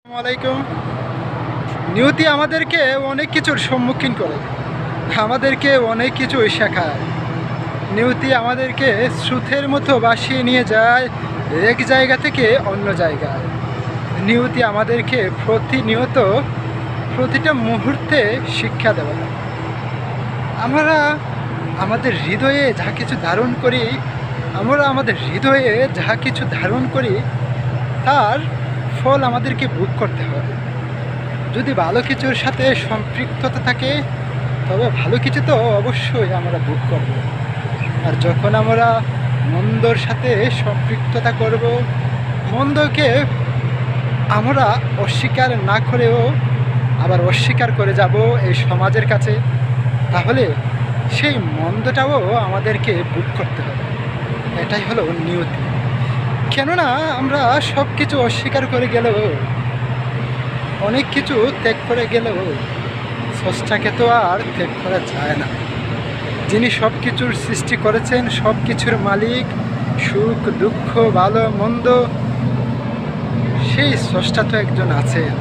আসসালামাইকুম। নিয়তি আমাদেরকে অনেক কিছুর সম্মুখীন করে, আমাদেরকে অনেক কিছুই শেখায়। নিয়তি আমাদেরকে স্রোতের মতো ভাসিয়ে নিয়ে যায় এক জায়গা থেকে অন্য জায়গায়। নিয়তি আমাদেরকে প্রতিনিয়ত প্রতিটা মুহূর্তে শিক্ষা দেয়। আমরা আমাদের হৃদয়ে যা কিছু ধারণ করি, তার ফল আমাদেরকে ভোগ করতে হবে। যদি ভালো কিছুর সাথে সম্পৃক্ততা থাকে তবে ভালো কিছু তো অবশ্যই আমরা ভোগ করব। আর যখন আমরা মন্দর সাথে সম্পৃক্ততা করব, মন্দকে আমরা অস্বীকার না করেও আবার অস্বীকার করে যাব এই সমাজের কাছে, তাহলে সেই মন্দটাও আমাদেরকে ভোগ করতে হবে। এটাই হলো নিয়তি। কেননা আমরা সব কিছু অস্বীকার করে গেলেও, অনেক কিছু ত্যাগ করে গেলেও স্রষ্টাকে তো আর ত্যাগ করা যায় না। যিনি সব কিছুর সৃষ্টি করেছেন, সব কিছুর মালিক, সুখ দুঃখ ভালো মন্দ, সেই স্রষ্টা তো একজন আছেন।